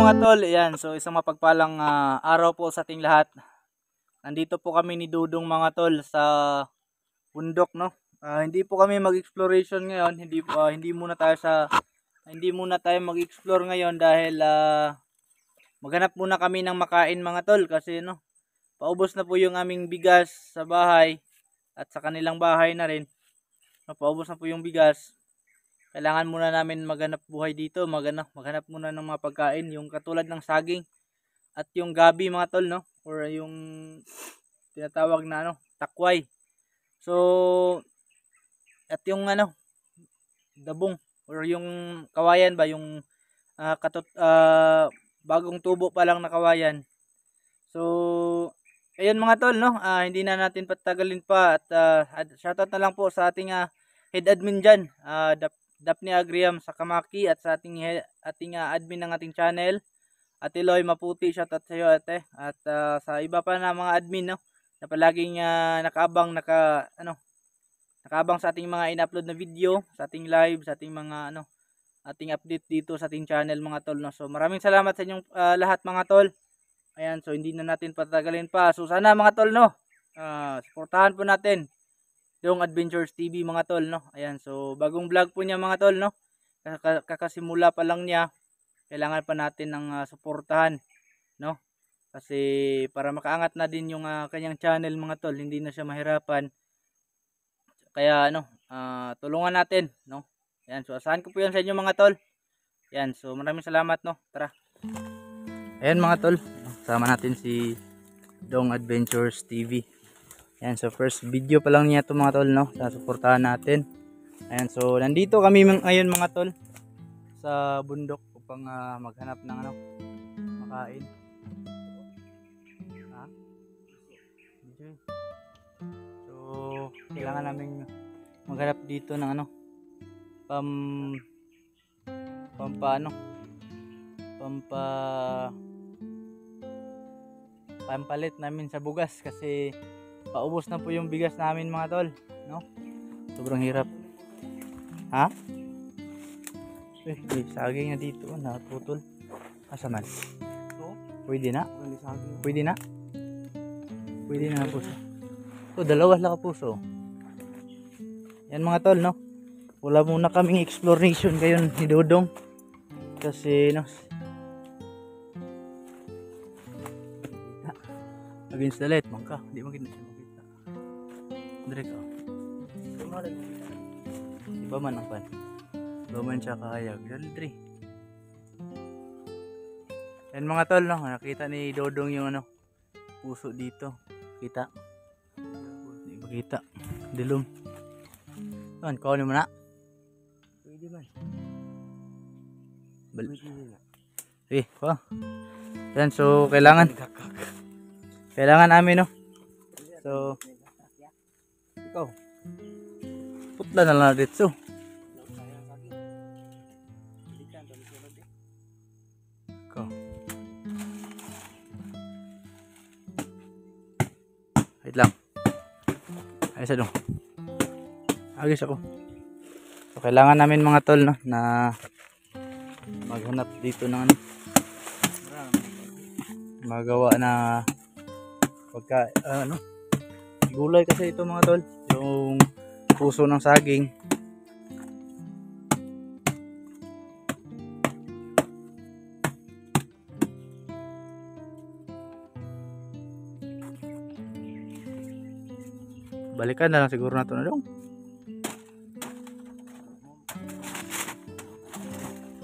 mga tol, ayan, so isang mapagpalang araw po sa ating lahat. Nandito po kami ni Dudong mga tol sa bundok, no. Hindi po kami mag-exploration ngayon, hindi muna tayo mag-explore ngayon dahil maghanap muna kami ng makain mga tol kasi no, paubos na po yung aming bigas sa bahay at sa kanilang bahay na rin. No, paubos na po yung bigas. Kailangan muna namin maghanap buhay dito, maghanap muna ng mga pagkain, yung katulad ng saging at yung gabi mga tol, no, or yung tinatawag na takway. So at yung dabong or yung kawayan ba, yung bagong tubo pa lang na kawayan. So ayun mga tol, no, hindi na natin patagalin pa at shoutout na lang po sa ating head admin dyan, Daphne Agriam sa Kamaki, at sa ating admin ng ating channel, Ate Loy Maputi, shoutout sa iyo ate, at sa iba pa na mga admin, no, na palaging nakaabang sa ating mga in-upload na video, sa ating live, sa ating mga ating update dito sa ating channel mga tol, no. So maraming salamat sa inyong lahat mga tol. Ayan, so hindi na natin patagalin pa. So sana mga tol, no, suportahan po natin yung Adventures TV mga tol, no. Ayan, so bagong vlog po niya mga tol, no. Kakasimula pa lang niya. Kailangan pa natin ng suportahan, no. Kasi para makaangat na din yung kanyang channel mga tol, hindi na siya mahirapan. Kaya tulungan natin, no. Ayan, so asahan ko po yan sa inyo mga tol. Ayan, so maraming salamat, no. Tara. Ayan mga tol, sama natin si Dong Adventures TV. Ayan, so first video pa lang niya ito mga tol, no. Suportahan natin. Ayan, so nandito kami ngayon mga tol sa bundok upang maghanap ng makain. So kailangan namin maghanap dito ng pampalit namin sa bugas kasi paubos na po yung bigas namin mga tol, no. Sobrang hirap. Saging na dito, naputol. Asa man? Pwede na? Pwede na puso. Dalawa lang puso. Yan mga tol, no. Wala muna kaming exploration ngayon ni Dodong kasi against the light man ka, hindi makita. Dire ka. Iba man ang pan. Iba man siya kahayag. Dire. Yan mga tol, no, nakita ni Dodong yung puso dito. Kita. Hindi makita. Dilum. Yan, kaunin mo na. Pwede man. Yan, so kailangan namin, no. So ikaw putla na lang dito. Ikaw wait lang, ayos dong, agis ako. So kailangan namin mga tol, no, na maghanap dito ng magawa na pagka gulay kasi ito mga tol, yung puso ng saging. Balikan na lang siguro na ito na dong.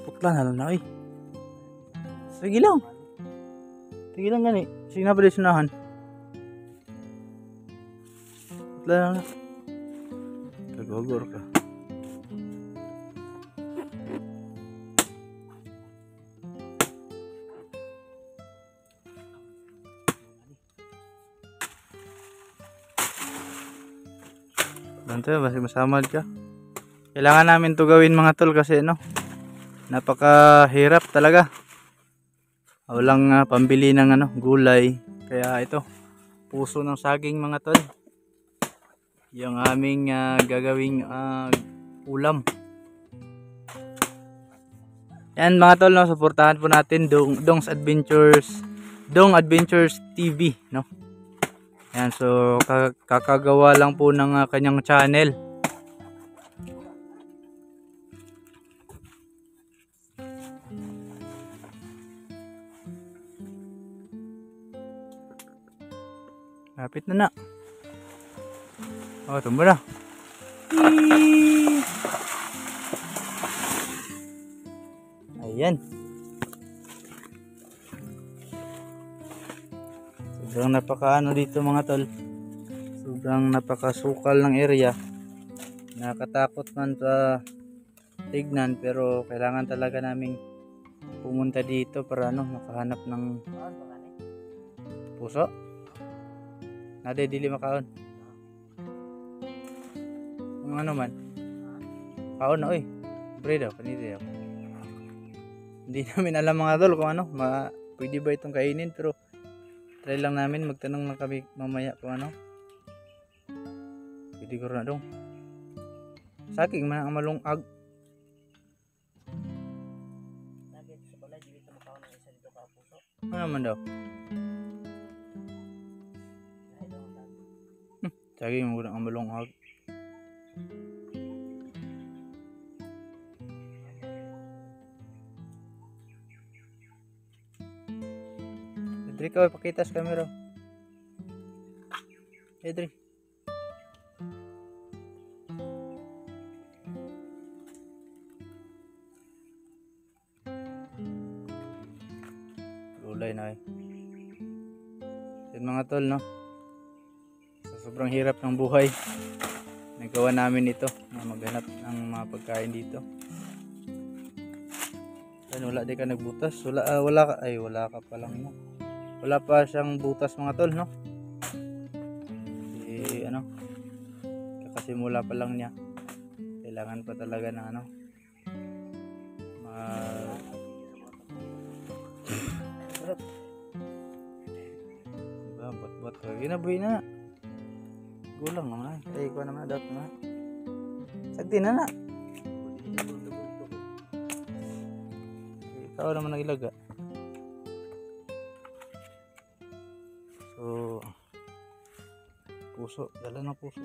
Putla na lang na sige lang gani, sige na pala sunahan. Putla na kagogor ka. Bante, basta masamad ka. Kailangan namin to gawin mga tol kasi napakahirap talaga. Walang pambili ng gulay. Kaya ito, puso ng saging mga tol, yung aming gagawing ulam. Yan mga tol, no, suportahan po natin Dong's Dong Adventures TV, no. Yan, so kakagawa lang po ng kanyang channel. Lapit na na. Oh, tumbo na. Ayan. Sobrang napakaano dito mga tol. Sobrang napakasukal ng area. Nakatakot man sa tignan, pero kailangan talaga naming pumunta dito para makahanap ng puso. Nade dili makaon. Kung ano man. Kaon na oy. Bre daw, kanito daw. Hindi namin alam mga tol kung pwede ba itong kainin, pero try lang namin, magtanong lang kami mamaya kung pwede ko na dong. Saking man ang malungag. Ano naman daw? Saking mo ang malungag. Edri, kaway pakita sa camera. Edri. Gulay na Yan mga tol, no? So, sobrang hirap ng buhay. Nagawa namin ito na maghanap ng mga pagkain dito. Wala di ka nagbutas. Wala ka pa lang, no? Wala pa siyang butas mga tol, no? Kakasimula pa lang niya. Kailangan pa talaga ng diba, bot ginabuhi na. Gulang naman. Ko naman dapat na. Sagdi na. Ikaw naman nagilaga. So, puso, dala ng puso.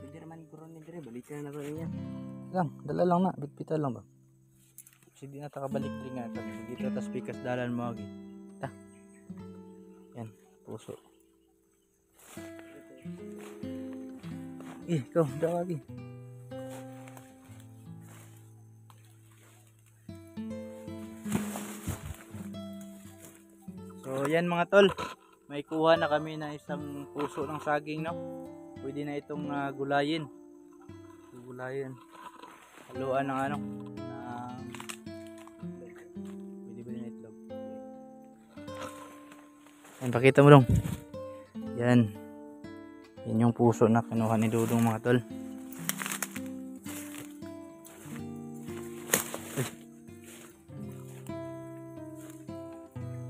Pwede naman kuron ni dire, balikan na ko niya. Lang, dala lang na, bitbitan lang ba? Kasi di na takabalik rin nga kami. Dito tas pikas dalan mo agi. Yan, puso. Ikaw, daw agi. So yan mga tol, may kuha na kami na isang puso ng saging, no. Pwede na itong gulayin. Haluan ng pwede ba din itlog. Yan, pakita mo dong. Yan yung puso na kinuha ni Dudong mga tol.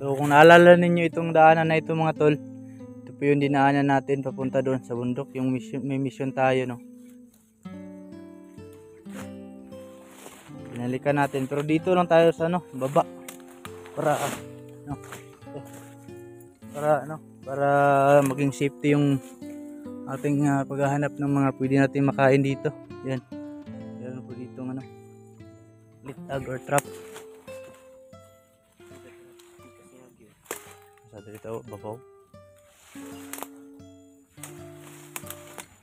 So kung naalala ninyo itong daanan na ito mga tol, ito po yung dinaanan natin papunta doon sa bundok, yung may mission tayo, no. Pinalikan natin, pero dito lang tayo sa baba para maging safety yung ating paghahanap ng mga pwede natin makain dito. Yan. Meron po dito litag or trap. Sa dito babaw.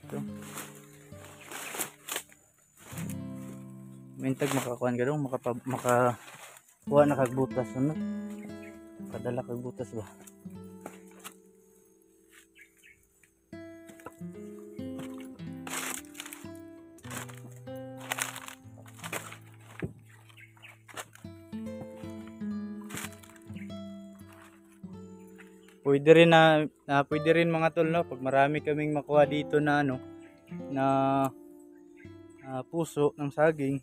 Ito. Mintag makakuan ka dong, makakuha na kagbutas, kadala kagbutas ba. Pwede rin mga tol, no, pag marami kaming makuha dito na puso ng saging,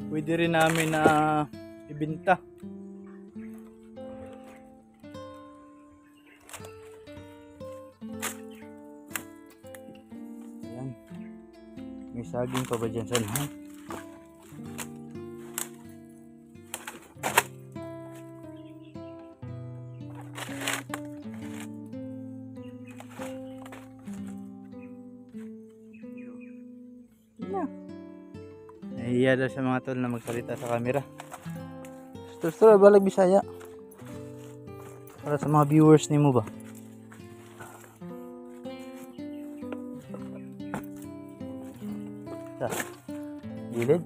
pwede rin namin na ibenta. Ayan. May saging pa ba dyan sa Nahihiya daw sa mga tol na magsalita sa camera. Gusto balag Bisaya. Para sa mga viewers ni mo ba? Gilid.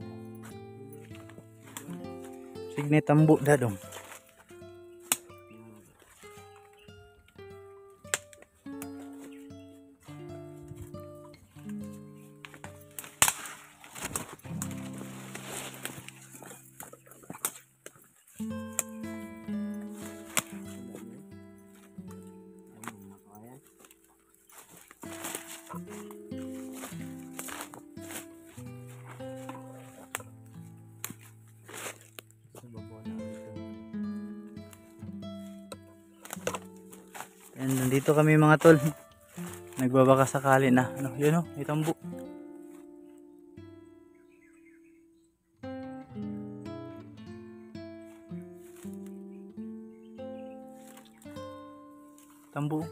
Signe tambo dadong. Yan, nandito kami mga tol. Nagbabaka sakali na. Ano, yun o, may tambo. Tambo.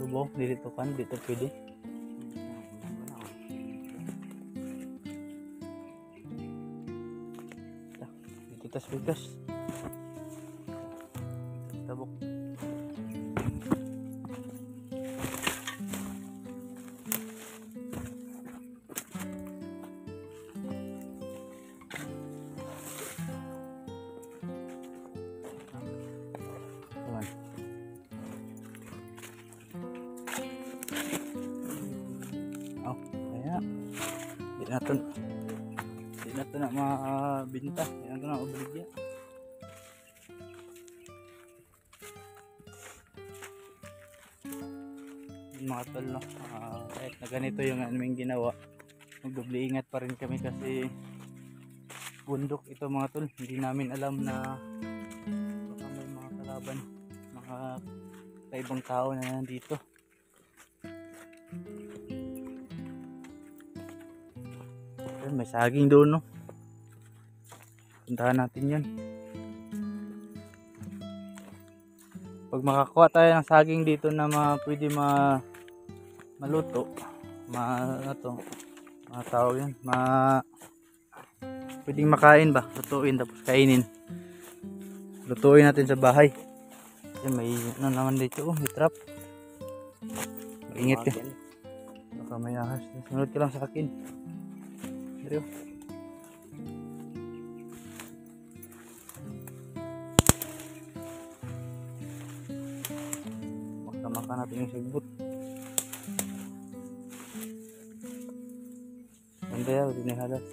Bubo, dito kan, dito pwede. Dito tas bigas. Tabok. Di na ito na mabinta. Di na ito na obrigya. Mga tol, no? Kahit na ganito yung aming ginawa, magdubli ingat pa rin kami kasi bundok ito mga tol. Hindi namin alam na baka may mga kalaban, mga kaibang tao na nandito. May saging doon, no? Puntahan natin yan. Pag makakuha tayo ng saging dito na pwede maluto, tawag yan, pwedeng makain ba? Lutuin tapos kainin. Lutuin natin sa bahay. Yan, may ano naman dito, may trap. Ingat ka. Baka may ahas. Sunod ka lang sa akin. Dito. Makan natin yung sagbot. Ganda ya, hindi na halas.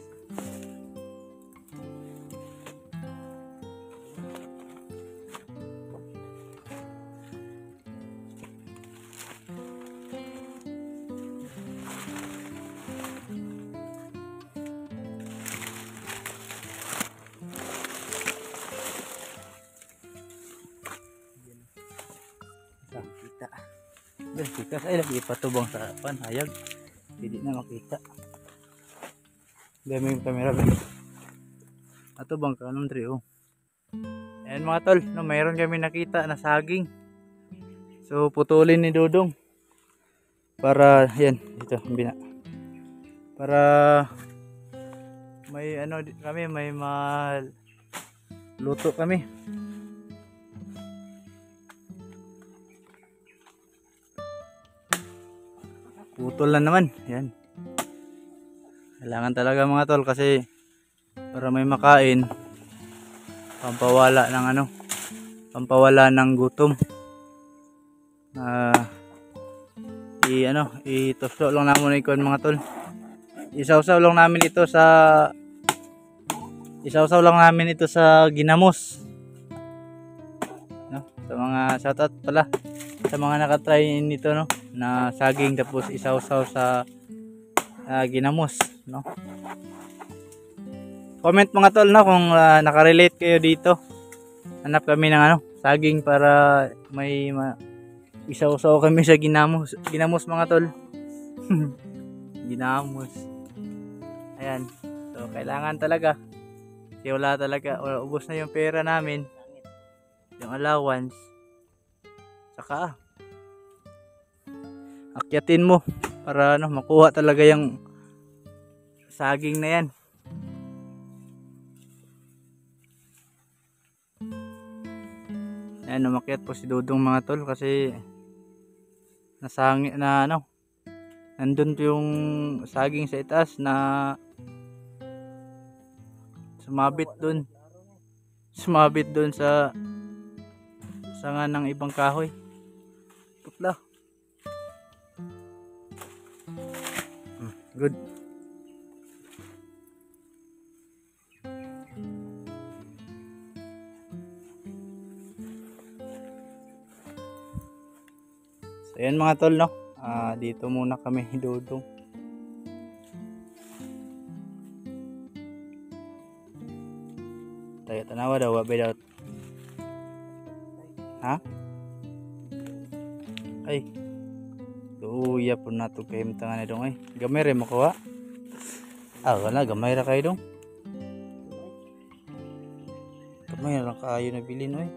Sikas ay lagi patubang sa panhayag, hindi na makita. Dami yung camera ba? Ato bang kanong trio. Ayan mga tol, no, mayroon kami nakita na saging. So putulin ni Dodong para yan dito bina. Para may ano kami, may luto kami. Putol na naman. Yan. Kailangan talaga mga tol kasi para may makain, pampawala ng gutom. Ituslo lang namin ikon mga tol. Isawsaw lang namin ito sa ginamos. No? Sa mga shoutout pala sa mga nakatry nito, no, na saging tapos isawsaw sa ginamos, no. Comment mga tol, no, kung nakarelate kayo dito. Hanap kami ng saging para may isawsaw kami sa ginamos mga tol. Ginamos. Ayan. So kailangan talaga. Kasi wala ubos na yung pera namin. Yung allowance. Saka akyatin mo para makuha talaga yung saging na yan. Ayan, umakyat po si Dudong mga tol kasi nasangit na ano. Nandun po yung saging sa itaas na sumabit dun. Sumabit dun sa sanga ng ibang kahoy. Putla. Good. So yan mga tol, no? Dito muna kami Dudong. Tayo tanawa daw, wabay daw. Ha? Ay. Luya po na ito kayo tangan na dong ay. Gamay rin makuha. Wala, gamay ra kayo dong. Gamay ra kayo na bilin oy.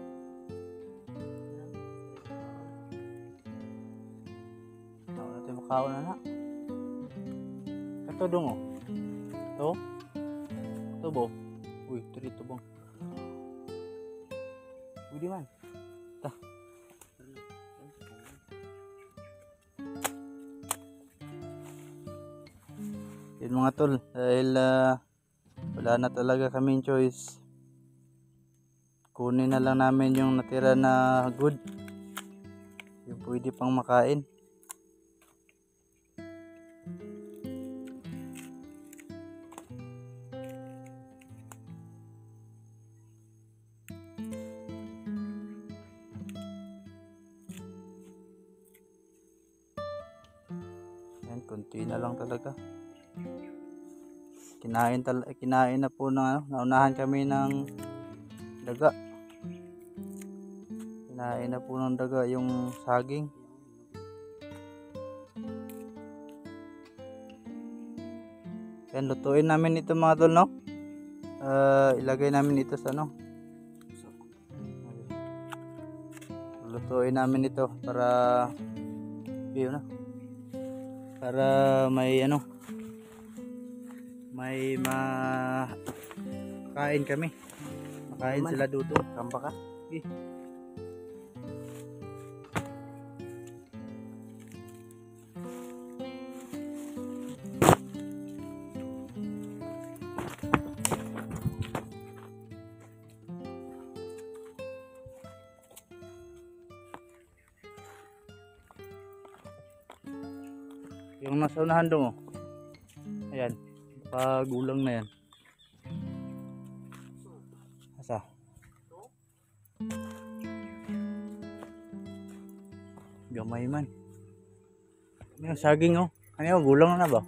Wala tayo makaon na na. Ito dong oh. Ito? Ito bo? Uy, ito bang. Budi man. Tah. Yun mga tol, dahil wala na talaga kaming choice, kunin na lang namin yung natira na good, yung pwede pang makain. Yan, konti na lang talaga. Kinain na po na naunahan kami ng daga. Kinain na po ng daga yung saging. Yan, lutuin namin ito mga tol, no? Ilagay namin ito sa ano. Lutuin namin ito para yun na. Para may ano, may makain kami. Makain sila Dudong. Kamba ka? Okay. Yung nasa unahan dong oh. Ayan. Gulang na yan. Asa? Gamay man. Yung saging oh. Ano yun? Gulang na ba?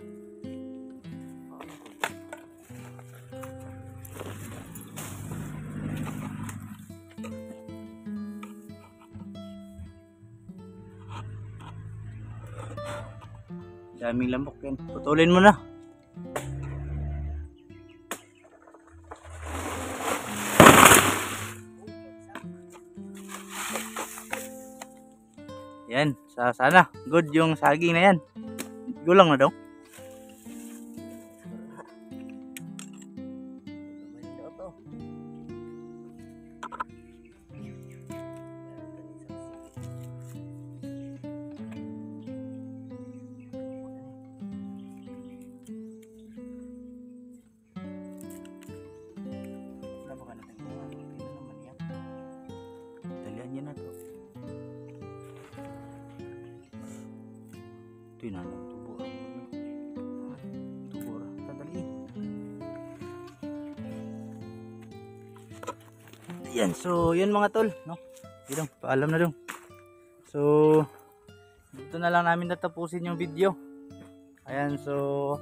Daming lamok yan. Putulin mo na. Yan, sana good yung saging na yan. Gulang na daw. Dalian niya na to. Tinanong tubo. Tubo. Tadali. Yan, so yun mga tol, no? Dito, paalam na dong. So dito na lang namin tatapusin yung video. Ayan, so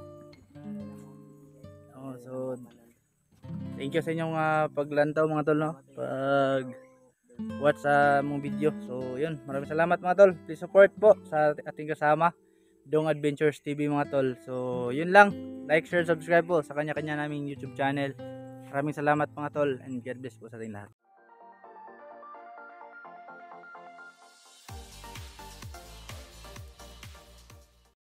thank you sa inyong paglantaw mga tol, no? Pag watch sa mong video. So yun, maraming salamat mga tol. Please support po sa ating kasama Dong Adventures TV mga tol. So yun lang, like, share, subscribe po sa kanya-kanya naming YouTube channel. Maraming salamat mga tol and God bless po sa ating lahat.